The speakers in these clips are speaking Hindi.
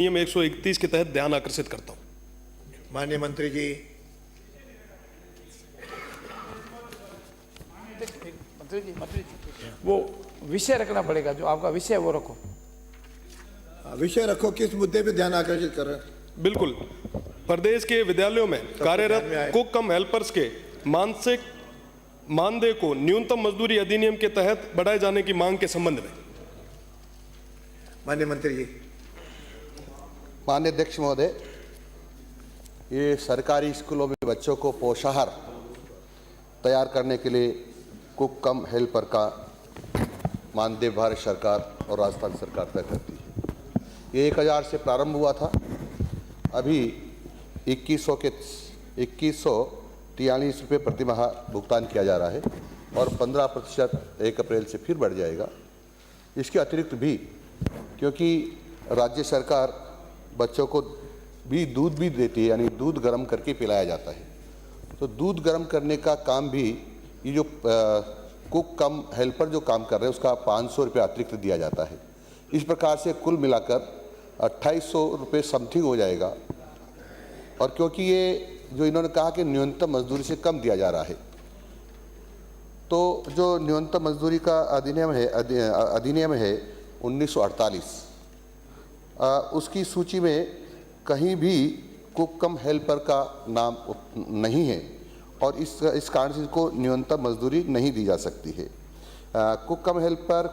नियम 131 के तहत ध्यान आकर्षित करता हूं। माननीय मंत्री जी। मंत्री जी वो विषय रखना पड़ेगा, जो आपका विषय है वो रखो। विषय रखो, किस मुद्दे पे ध्यान आकर्षित कर रहे हैं? बिल्कुल, प्रदेश के विद्यालयों में कार्यरत कुक कम हेल्पर्स के मानसिक मानदेय को न्यूनतम मजदूरी अधिनियम के तहत बढ़ाए जाने की मांग के संबंध में। माननीय मंत्री जी। माननीय अध्यक्ष महोदय, ये सरकारी स्कूलों में बच्चों को पोषाहार तैयार करने के लिए कुक कम हेल्पर का मानदेय भारत सरकार और राजस्थान सरकार तय करती है। ये 1000 से प्रारंभ हुआ था, अभी 2143 रुपये प्रति माह भुगतान किया जा रहा है और 15% 1 अप्रैल से फिर बढ़ जाएगा। इसके अतिरिक्त भी, क्योंकि राज्य सरकार बच्चों को भी दूध भी देती है, यानी दूध गर्म करके पिलाया जाता है, तो दूध गर्म करने का काम भी ये जो कुक कम हेल्पर जो काम कर रहे हैं उसका 500 रुपये अतिरिक्त दिया जाता है। इस प्रकार से कुल मिलाकर 2800 रुपये समथिंग हो जाएगा। और क्योंकि ये जो इन्होंने कहा कि न्यूनतम मजदूरी से कम दिया जा रहा है, तो जो न्यूनतम मजदूरी का अधिनियम है 1948, उसकी सूची में कहीं भी कुक कम हेल्पर का नाम नहीं है और इस कारण से इसको न्यूनतम मजदूरी नहीं दी जा सकती है। कुक कम हेल्पर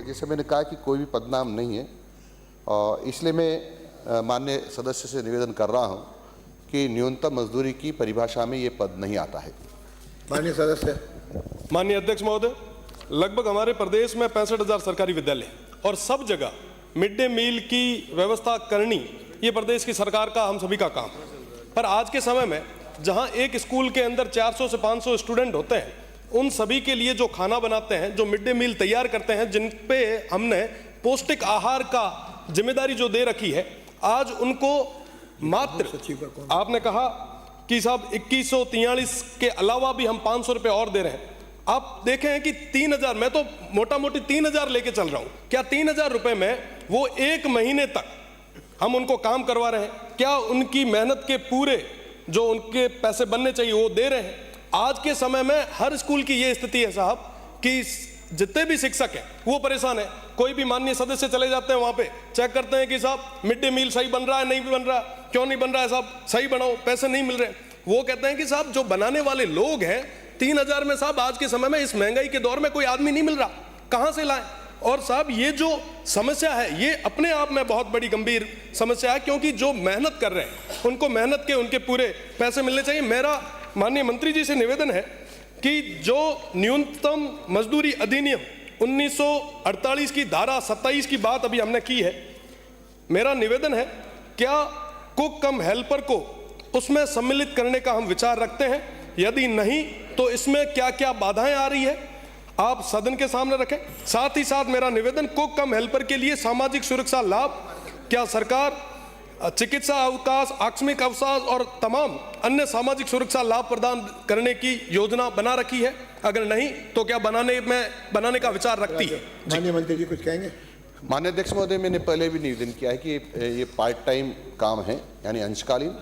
जैसे मैंने कहा कि कोई भी पदनाम नहीं है, और इसलिए मैं माननीय सदस्य से निवेदन कर रहा हूं कि न्यूनतम मजदूरी की परिभाषा में ये पद नहीं आता है। माननीय सदस्य। माननीय अध्यक्ष महोदय, लगभग हमारे प्रदेश में 65,000 सरकारी विद्यालय और सब जगह मिड डे मील की व्यवस्था करनी ये प्रदेश की सरकार का, हम सभी का काम है। पर आज के समय में जहां एक स्कूल के अंदर 400 से 500 स्टूडेंट होते हैं, उन सभी के लिए जो खाना बनाते हैं, जो मिड डे मील तैयार करते हैं, जिन पे हमने पौष्टिक आहार का जिम्मेदारी जो दे रखी है, आज उनको मात्र आपने कहा कि साहब 2143 के अलावा भी हम 500 रुपये और दे रहे हैं। आप देखें कि 3000, मैं तो मोटा मोटी 3000 लेके चल रहा हूं, क्या 3000 रुपये में वो 1 महीने तक हम उनको काम करवा रहे हैं? क्या उनकी मेहनत के पूरे जो उनके पैसे बनने चाहिए वो दे रहे हैं? आज के समय में हर स्कूल की ये स्थिति है साहब कि जितने भी शिक्षक हैं वो परेशान है। कोई भी माननीय सदस्य चले जाते हैं, वहां पे चेक करते हैं कि साहब मिड डे मील सही बन रहा है, नहीं बन रहा, क्यों नहीं बन रहा है साहब, सही बनाओ, पैसे नहीं मिल रहे। वो कहते हैं कि साहब जो बनाने वाले लोग हैं 3000 में, साहब आज के समय में इस महंगाई के दौर में कोई आदमी नहीं मिल रहा, कहां से लाएं? और साहब ये जो समस्या है ये अपने आप में बहुत बड़ी गंभीर समस्या है, क्योंकि जो मेहनत कर रहे हैं उनको मेहनत के उनके पूरे पैसे मिलने चाहिए। मेरा माननीय मंत्री जी से निवेदन है कि जो न्यूनतम मजदूरी अधिनियम 1948 की धारा 27 की बात अभी हमने की है, मेरा निवेदन है क्या कुक कम हेल्पर को उसमें सम्मिलित करने का हम विचार रखते हैं? यदि नहीं तो इसमें क्या क्या बाधाएं आ रही है आप सदन के सामने रखें। साथ ही साथ मेरा निवेदन, कुक कम हेल्पर के लिए सामाजिक सुरक्षा लाभ, क्या सरकार चिकित्सा अवकाश, आकस्मिक अवकाश और तमाम अन्य सामाजिक सुरक्षा लाभ प्रदान करने की योजना बना रखी है? अगर नहीं तो क्या बनाने का विचार रखती है? माननीय मंत्री जी कुछ कहेंगे? माननीय अध्यक्ष महोदय, मैंने पहले भी निवेदन किया है कि ये पार्ट टाइम काम है, यानी अंशकालीन,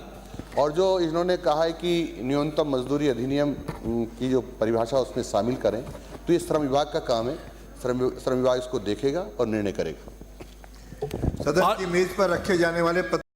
और जो इन्होंने कहा है कि न्यूनतम मजदूरी अधिनियम की जो परिभाषा उसमें शामिल करें, तो ये श्रम विभाग का काम है। श्रम विभाग इसको देखेगा और निर्णय करेगा। सदन की मेज पर रखे जाने वाले